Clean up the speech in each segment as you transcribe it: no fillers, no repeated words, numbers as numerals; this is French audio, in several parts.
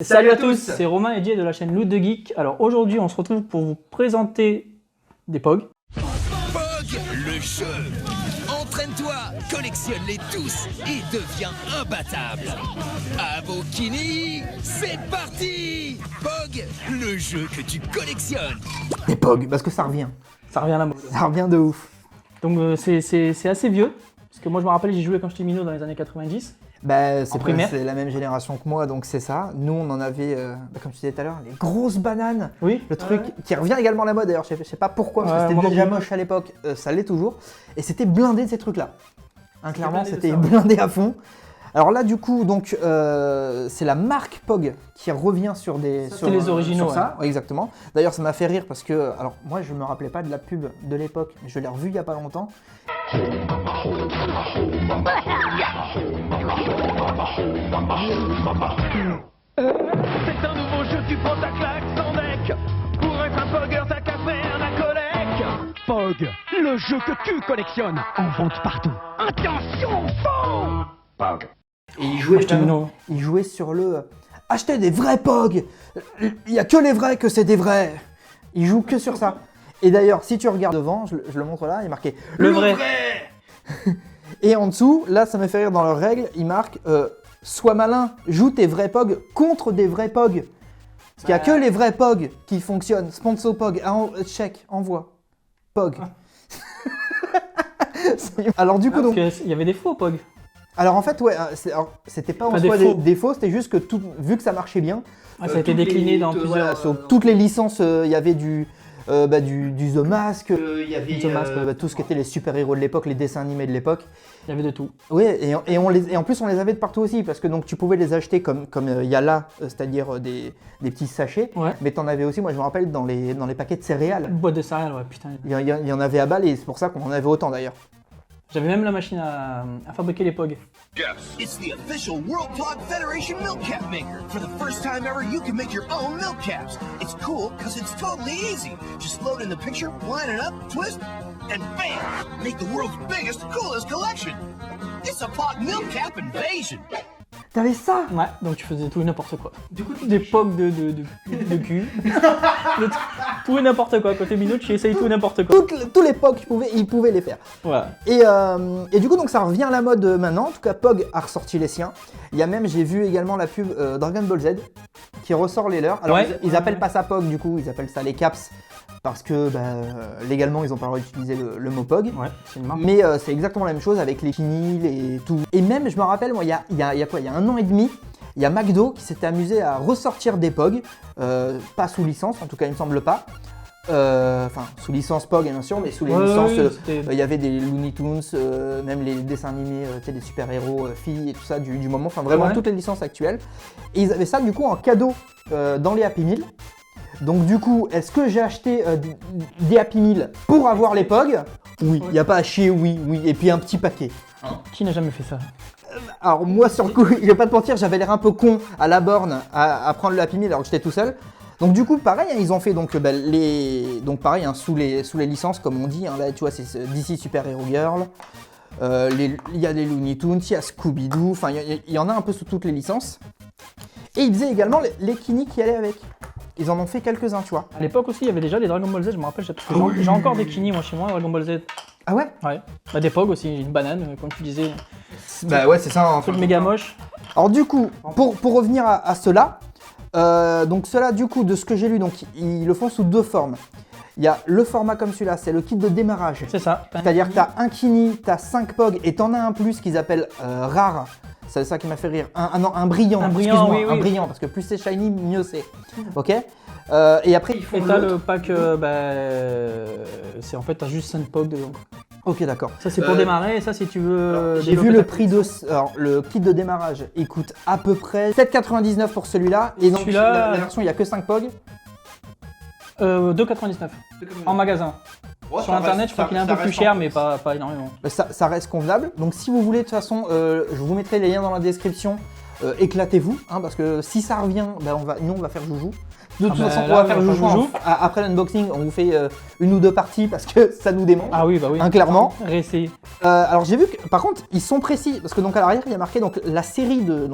Salut à tous, c'est Romain et Jay de la chaîne Loot de Geek. Alors aujourd'hui, on se retrouve pour vous présenter des POG. POG, le jeu. Entraîne-toi, collectionne-les tous et deviens imbattable. Abokini, c'est parti. POG, le jeu que tu collectionnes. Des POG, parce que ça revient. Ça revient à la mode. Ça revient de ouf. Donc c'est assez vieux, parce que moi je me rappelle, j'ai joué quand j'étais minot dans les années 90. Bah, primaire. c'est la même génération que moi, donc c'est ça. Nous, on en avait, comme tu disais tout à l'heure, les grosses bananes. Oui. Le truc qui revient également à la mode d'ailleurs, je sais pas pourquoi, parce que moi c'était déjà non plus. moche à l'époque, ça l'est toujours. Et c'était blindé de ces trucs-là. Hein, clairement, blindé de c'était ça, ouais. blindé à fond. Alors là, du coup, donc, c'est la marque POG qui revient sur des. C'est les originaux, sur ça, ouais, exactement. D'ailleurs, ça m'a fait rire parce que, alors, moi, je me rappelais pas de la pub de l'époque, mais je l'ai revue il y a pas longtemps. C'est un nouveau jeu, tu prends ta claque sans deck. Pour être un pogger, t'as qu'à faire la collecte. Pog, le jeu que tu collectionnes, en vente partout. Attention, faux. Pog. Et il jouait, J'étais minot. il jouait sur le acheter des vrais POG. Il y a que les vrais que c'est des vrais. Il joue que sur ça. Et d'ailleurs, si tu regardes devant, je le montre là, il est marqué Le vrai. Et en dessous, là, ça me fait rire dans leurs règles, il marque sois malin, joue tes vrais POG contre des vrais POG. Parce qu'il n'y a que les vrais POG qui fonctionnent. Sponsor POG, check, envoie. POG. Alors du coup, donc. Parce qu'il y avait des faux POG. Alors en fait, ouais, c'était pas en Enfin, soi des faux. des faux, c'était juste que vu que ça marchait bien, Ah, ça a été décliné dans plusieurs. voilà, sur toutes les licences, il y avait du The Mask, il y avait The Mask, ouais. tout ce qui était les super-héros de l'époque, les dessins animés de l'époque. Il y avait de tout. Oui, et en plus on les avait de partout aussi, parce que donc tu pouvais les acheter comme il y a là, c'est-à-dire des petits sachets, Ouais. mais t'en avais aussi, moi je me rappelle, dans les paquets de céréales. Boîte de céréales, ouais, putain. Il y en avait à balle et c'est pour ça qu'on en avait autant d'ailleurs. J'avais même la machine à fabriquer les POG. It's the official World Pog Federation milk cap maker. For the first time ever, you can make your own milk caps. It's cool because it's totally easy. Just load in the picture, line it up, twist, and bam! Make the world's biggest, coolest collection. It's a Pog milk cap invasion. T'avais ça? Ouais, donc tu faisais tout et n'importe quoi. Du coup, des POG de cul. Tout et n'importe quoi. Côté minot, tu essayes tout et n'importe quoi. Tous les POG, ils pouvaient les faire. Voilà. Et du coup, donc ça revient à la mode maintenant. En tout cas, POG a ressorti les siens. Il y a même, j'ai vu également la pub Dragon Ball Z qui ressort les leurs. Alors, Ouais. ils appellent pas ça POG, du coup, ils appellent ça les caps. Parce que légalement, ils ont pas le droit d'utiliser le mot POG. Ouais, c'est une marque. Mais c'est exactement la même chose avec les vinyles et tout. Et même, je me rappelle, moi, il y a quoi? Il y a 1 an et demi, il y a McDo qui s'était amusé à ressortir des POG. Pas sous licence, en tout cas, il me semble pas. Enfin, sous licence POG, bien sûr, mais sous les Ouais, licences, oui, c'était- il y avait des Looney Tunes, même les dessins animés, tu sais, des super-héros, filles et tout ça du moment, enfin vraiment Ouais. toutes les licences actuelles. Et ils avaient ça du coup en cadeau dans les Happy Meal. Donc du coup, est-ce que j'ai acheté des Happy Meal pour avoir les POG? Oui, il n'y a pas à chier, oui, et puis un petit paquet. Qui n'a jamais fait ça? Alors moi sur le coup, je vais pas te mentir, j'avais l'air un peu con à la borne à prendre le Happy Meal alors que j'étais tout seul. Donc du coup pareil, hein, ils ont fait donc pareil hein, sous les licences comme on dit, hein, là tu vois c'est DC Super Hero Girl, il y a les Looney Tunes, il y a Scooby-Doo, enfin il y en a un peu sous toutes les licences. Et ils faisaient également les Kini qui allaient avec. Ils en ont fait quelques-uns, tu vois. À l'époque aussi, il y avait déjà les Dragon Ball Z, je me rappelle, j'ai encore des Kini moi chez moi, Dragon Ball Z. Ah ouais? Ouais. Bah, des POG aussi, une banane, comme tu disais. Bah ouais c'est ça. Un truc méga moche. Alors du coup, pour revenir à cela, donc cela du coup de ce que j'ai lu, donc ils le font sous 2 formes. Il y a le format comme celui-là, c'est le kit de démarrage. C'est ça. C'est-à-dire que tu as un Kini, tu as 5 POG et tu en as un plus qu'ils appellent rare. C'est ça qui m'a fait rire. Un brillant. Un brillant, excuse-moi, oui, un oui. brillant, parce que plus c'est shiny, mieux c'est. Ok. Et après ils font Et t'as l'autre. le pack, c'est en fait, t'as juste 5 POG dedans. Ok d'accord. Ça c'est pour démarrer, et ça si tu veux. J'ai vu le prix de. Alors, le kit de démarrage, il coûte à peu près 7,99 pour celui-là. Et donc, Celui-là, la version, il n'y a que 5 POG. 2,99 en magasin. Sur internet, je crois qu'il est un peu plus cher, mais pas énormément. Ça reste convenable. Donc, si vous voulez, de toute façon, je vous mettrai les liens dans la description éclatez-vous, hein, parce que si ça revient, ben nous on va faire joujou. De toute façon, on là, va faire franchement, joujou. Après l'unboxing, on vous fait une ou deux parties parce que ça nous démonte. Ah oui, bah oui. Hein, clairement. Réessayer. Alors j'ai vu que par contre ils sont précis parce que donc à l'arrière il y a marqué donc la série de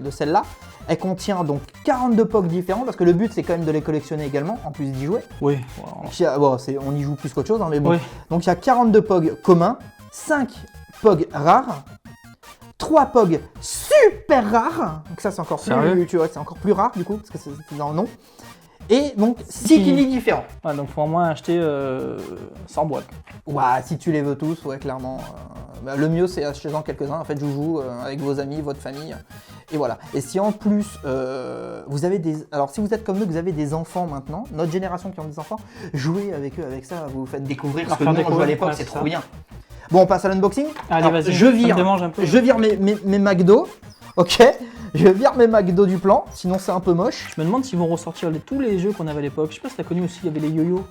celle-là, elle contient donc 42 POG différents parce que le but c'est quand même de les collectionner également en plus d'y jouer. Oui. Donc, on y joue plus qu'autre chose hein, mais bon. Oui. Donc il y a 42 POG communs, 5 POG rares, 3 POG super rares. Donc ça c'est encore Sérieux plus, tu vois, c'est encore plus rare du coup parce que c'est dans le nom. Et donc 6 Kini différents. Ouais, donc faut au moins acheter 100 boîtes. Ouais, si tu les veux tous, ouais, clairement. Le mieux, c'est acheter-en quelques-uns. En fait, joujou avec vos amis, votre famille. Et voilà. Et si en plus, vous avez des... Alors, si vous êtes comme nous, vous avez des enfants maintenant, notre génération qui ont des enfants, jouez avec eux, avec ça. Vous faites découvrir ce que nous, on jouait à l'époque, ouais, c'est c'est trop ça. bien. Bon, on passe à l'unboxing. Allez, Alors, vas-y, je ça vire, me démange un peu. je vire mes McDo. Ok, je vire mes McDo du plan, sinon c'est un peu moche. Je me demande s'ils vont ressortir tous les jeux qu'on avait à l'époque. Je sais pas si t'as connu aussi, il y avait les yo-yo.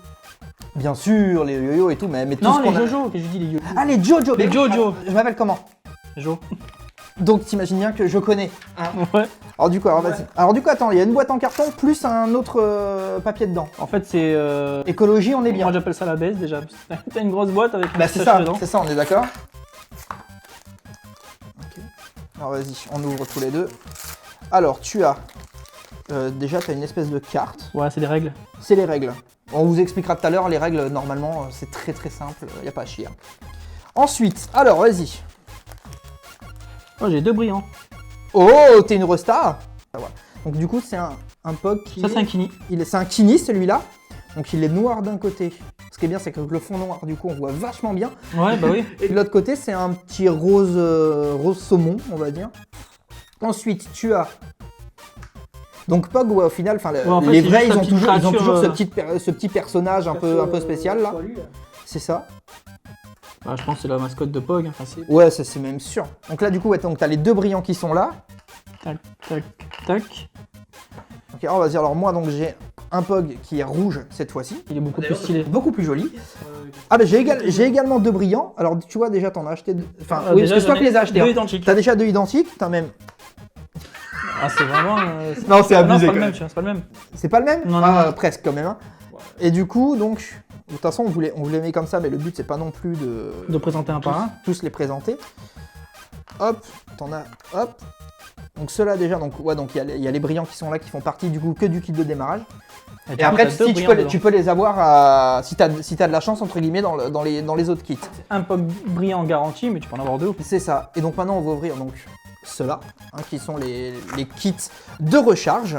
Bien sûr, les yo-yo et tout, mais tout Non, ce les qu'on a... Jojo, que je dis les yo-yo. Ah, les Jojo. Les Jojo. Je m'appelle comment? Jo. Donc t'imagines bien que je connais. Hein. Ouais. Alors du coup, vas-y. Alors du coup, attends, il y a une boîte en carton plus un autre papier dedans. En fait, c'est. Écologie, on est bien. Moi, j'appelle ça la baisse déjà. T'as une grosse boîte avec un Bah petit c'est sachet ça, dedans. c'est ça, on est d'accord. Ok. Alors vas-y, on ouvre tous les deux. Alors tu as déjà tu as une espèce de carte. Ouais, c'est des règles. C'est les règles. On vous expliquera tout à l'heure les règles. Normalement, c'est très très simple. Y a pas à chier. Ensuite, alors vas-y. Oh, j'ai 2 brillants. Oh, t'es une resta. Voilà. Donc du coup, c'est un POG qui. Ça, c'est un Kini. C'est un Kini celui-là. Donc il est noir d'un côté. Ce qui est bien, c'est que le fond noir, du coup, on voit vachement bien. Ouais, bah oui. Et de l'autre côté, c'est un petit rose, rose saumon, on va dire. Ensuite, tu as. Donc Pog, ouais, au final, en fait, les c'est vrais, juste ils la ont petite toujours créature, ce petit personnage un peu spécial là. C'est ça. Bah, je pense que c'est la mascotte de Pog. Enfin, c'est... Ouais, ça c'est même sûr. Donc là, du coup, ouais, donc t'as les deux brillants qui sont là. Tac, tac, tac. Ok, alors vas-y. Alors moi, donc j'ai un Pog qui est rouge cette fois-ci. Il est beaucoup plus stylé. Beaucoup plus joli. Ah bah j'ai également deux brillants. Alors tu vois déjà t'en as acheté deux. Enfin Ah, oui, déjà, parce que c'est toi j'en qui ai les as achetés. deux Hein. identiques. T'as déjà deux identiques. T'as même. Ah, c'est vraiment. Non, c'est Non, abusé. c'est pas quand le même. même, tu vois, c'est pas le même. C'est pas le même. Non, Ah, non. presque quand même. Hein. Et du coup donc, de toute façon on voulait mis comme ça, mais le but c'est pas non plus De présenter un par un. tous les présenter. Hop, t'en as. Hop. Donc ceux-là déjà, donc ouais, donc il y a les brillants qui sont là, qui font partie du coup que du kit de démarrage. Et après, si tu peux les avoir si t'as de la chance entre guillemets dans les autres kits. Un Pog brillant garanti, mais tu peux en avoir deux. C'est ça. Et donc maintenant on va ouvrir donc ceux-là, hein, qui sont les kits de recharge.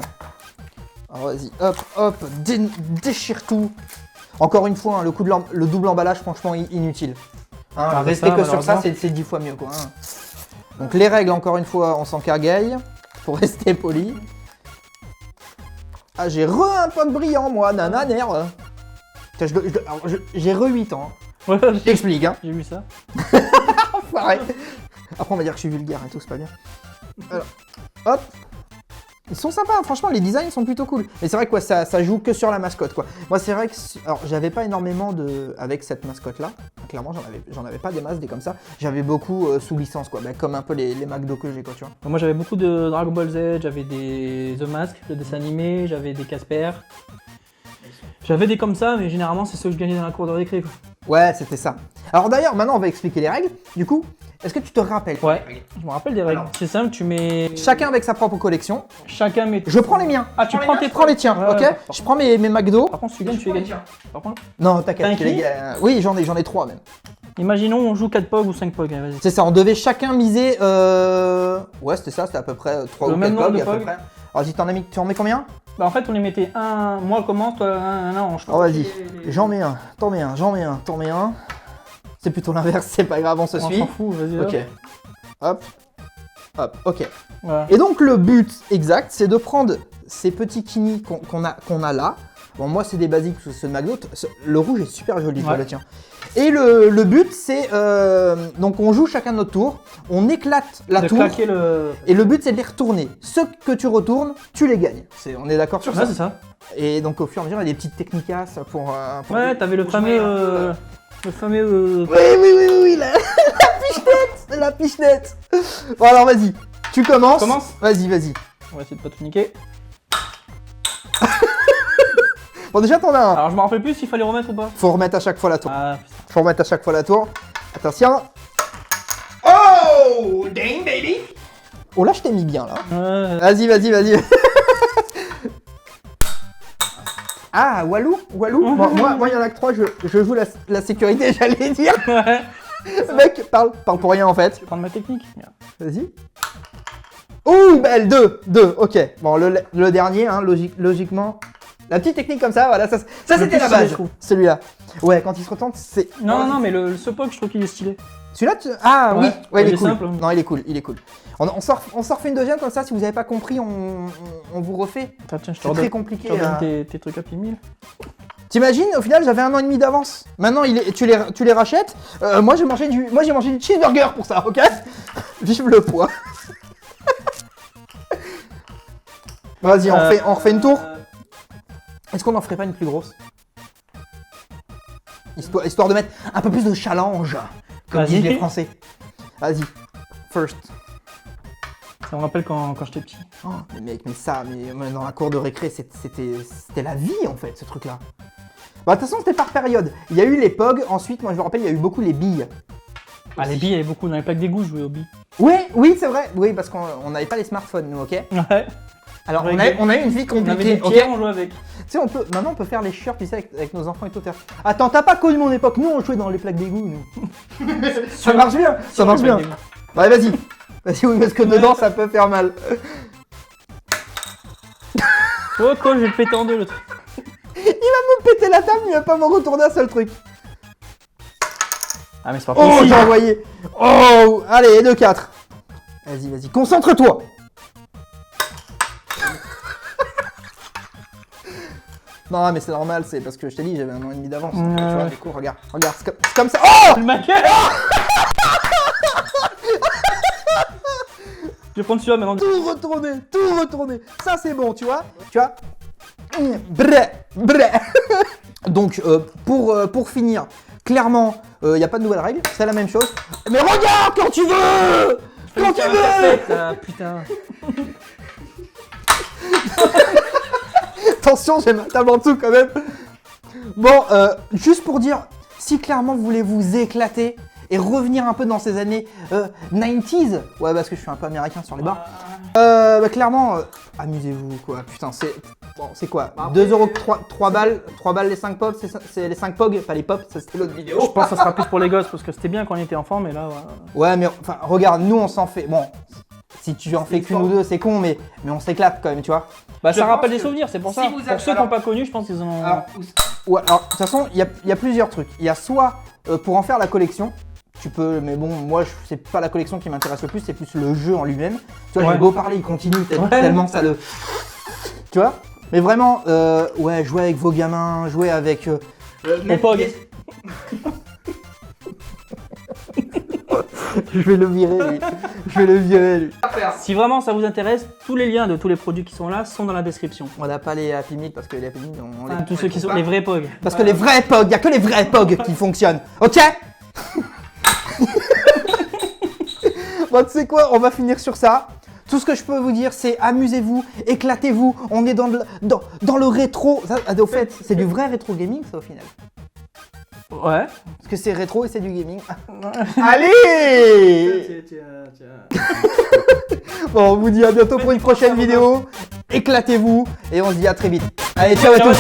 Alors vas-y, hop, hop, déchire tout. Encore une fois, hein, le double emballage, franchement inutile. Hein, Ah, rester ça, que sur ça, malheureusement. c'est 10 fois mieux quoi. Hein. Donc les règles, encore une fois, on s'en cargaille, pour rester poli. Ah, j'ai un Pog brillant, moi, nananer. J'ai 8 ans. Ouais, Je t'explique, hein. j'ai vu ça. Enfoiré. Après, on va dire que je suis vulgaire et tout, c'est pas bien. Alors, hop. Ils sont sympas, franchement, les designs sont plutôt cool. Mais c'est vrai que quoi, ça joue que sur la mascotte, quoi. Moi, c'est vrai que... Alors, j'avais pas énormément avec cette mascotte-là. Clairement, j'en avais pas des masses, des comme ça. J'avais beaucoup sous licence, quoi. Bah, comme un peu les McDo que j'ai, quoi, tu vois. Moi, j'avais beaucoup de Dragon Ball Z, j'avais des The Mask, le dessin animé, j'avais des Casper. J'avais des comme ça, mais généralement, c'est ceux que je gagnais dans la cour de récré, quoi. Ouais, c'était ça. Alors d'ailleurs, maintenant, on va expliquer les règles. Du coup, est-ce que tu te rappelles? Ouais, je me rappelle des règles. Alors. C'est simple, tu mets... Chacun avec sa propre collection. Chacun met... Je prends les miens. Ah, tu prends tes... Je prends les tiens, Ouais, ok? ouais, Je prends mes McDo. Par contre, si tu gagnes, tu es gagné. Par contre, Non, T'as t'inquiète. un je les qui gagne. Oui, j'en ai 3 même. imaginons on joue 4 POG ou 5 POG, allez, vas-y. C'est ça, on devait chacun miser. Ouais, c'était ça, c'était à peu près 3 Le ou 4 même nombre POG de à peu POG. près. Alors, si tu en mets combien? Bah, en fait, on les mettait un... Moi, commence, toi, un, on Oh, vas-y. J'en mets un, t'en mets un, j'en mets un, t'en mets un. C'est plutôt l'inverse, c'est pas grave, on se On suit. s'en fout, vas-y. Ok. Hop. Hop, ok. Voilà. Et donc le but exact, c'est de prendre ces petits kinis qu'on a là. Bon, moi c'est des basiques, c'est ceux de McDo. Le rouge est super joli, toi, Ouais. le tien. Et le but c'est donc on joue chacun notre tour, on éclate la de tour. claquer le... Et le but c'est de les retourner. Ceux que tu retournes, tu les gagnes. On est d'accord sur Ouais, ça. c'est ça. Et donc au fur et à mesure, il y a des petites technicas pour Ouais, t'avais le fameux... Le fameux... Oui, la pichenette. La pichenette. Bon alors vas-y. Tu commences. Commence. Vas-y, vas-y. On va essayer de pas tout niquer. Bon, déjà, t'en as un. Alors je me rappelle plus s'il fallait remettre ou pas. Faut remettre à chaque fois la tour. Ah, Faut remettre à chaque fois la tour. Attention. Oh, dang, baby! Oh là, je t'ai mis bien là. putain. Vas-y. Ah, Walou. Moi, il y en a que 3, je joue la sécurité, j'allais dire. Ouais. Mec, parle pour rien en fait. Je vais prendre ma technique. Vas-y. Ouh, belle, 2, ok. Bon, le dernier, hein, logiquement. La petite technique comme ça, voilà, ça c'était plus la stylé, base, je trouve. celui-là. Ouais, quand il se retente, c'est... Non, mais ce POG, je trouve qu'il est stylé. Celui-là, ah Ouais. oui, il est Il est cool. simple. Non, il est cool. On s'en refait une deuxième comme ça, si vous n'avez pas compris, on vous refait. Attends, tiens, je te C'est redonne. très compliqué. Je te redonne hein. tes trucs à Happy Meal. T'imagines, au final, j'avais 1 an et demi d'avance. Maintenant, tu les rachètes. Moi, j'ai mangé du cheeseburger pour ça, ok? Vive le poids. Vas-y, on refait une tour. Est-ce qu'on en ferait pas une plus grosse? Histoire de mettre un peu plus de challenge, comme Vas-y. disent les Français. Vas-y, first. Ça me rappelle quand j'étais petit. Oh, mais mec, mais dans la cour de récré, c'était la vie en fait, ce truc-là. Bah, de toute façon, c'était par période. Il y a eu les POG, ensuite, moi je me rappelle, il y a eu beaucoup les billes. Ah, les billes, il y avait beaucoup. Dans les plaques d'égout, je jouais aux billes. Oui, c'est vrai. Oui, parce qu'on n'avait pas les smartphones, nous, ok? Ouais. Alors, Avec on a eu une vie On avait compliquée, des ok? pierres, on jouait avec. Tu sais, maintenant, on peut faire les shirts, tu sais, avec nos enfants et tout. Attends, t'as pas connu mon époque. Nous, on jouait dans les plaques d'égout, nous. Ça marche bien, ça marche bien. Ouais, vas-y. Vas-y, oui, parce que dedans, ça peut faire mal. Oh, quoi, je vais le péter en deux, le truc. Il va me péter la table, il va pas me retourner un seul truc. Ah, mais c'est pas Oh, possible. j'ai envoyé. Oh, allez, 2-4. Vas-y, concentre-toi. Non, mais c'est normal, c'est parce que je t'ai dit, j'avais 1 an et demi d'avance. Tu vois, du coup, regarde, c'est comme ça. Oh, Le maquette. Je vais prendre celui-là maintenant. tout retourner. Ça, c'est bon, tu vois. Bré. Donc, pour finir, clairement, il n'y a pas de nouvelles règles, c'est la même chose. Mais regarde quand tu veux. Quand tu veux. Ah, putain. Attention, j'ai ma table en dessous quand même. Bon, juste pour dire, si clairement vous voulez vous éclater et revenir un peu dans ces années 90s, ouais, parce que je suis un peu américain sur les bars, bah, clairement, amusez-vous quoi. Putain, c'est quoi 2 €, 3 balles les 5 pops, c'est les 5 pogs, pas les pops, ça c'était l'autre vidéo. Je pense que ça sera plus pour les gosses parce que c'était bien quand on était enfant, mais là, Ouais, mais enfin, regarde, nous on s'en fait. Bon, si tu en fais qu'une ou deux, c'est con, mais on s'éclate quand même, tu vois. bah, ça Je rappelle pense des que souvenirs, c'est pour si ça. vous Pour avez- ceux qui alors- n'ont pas connu, je pense qu'ils ont. Alors, de toute façon, il y a plusieurs trucs. Il y a soit pour en faire la collection, tu peux, mais bon, moi, c'est pas la collection qui m'intéresse le plus, c'est plus le jeu en lui-même. Tu vois, Ouais. j'ai beau parler, il continue Ouais. tellement ça le. Tu vois. Mais vraiment, ouais, jouer avec vos gamins, jouer avec. Mon POG. Je vais le virer, lui. Si vraiment ça vous intéresse, tous les liens de tous les produits qui sont là sont dans la description. On n'a pas les Happy Meal parce que les Happy Meal, on les. Ah, tous ceux qui sont les vrais POG. Parce que les vrais POG, il n'y a que les vrais POG qui fonctionnent. Ok. Bon, tu sais quoi, on va finir sur ça. Tout ce que je peux vous dire, c'est amusez-vous, éclatez-vous. On est dans le rétro. Ça, au fait, c'est du vrai rétro gaming, ça, au final. Ouais. Parce que c'est rétro et c'est du gaming. Allez. Bon, on vous dit à bientôt pour une prochaine vidéo. Éclatez-vous et on se dit à très vite. Allez, ciao à tous.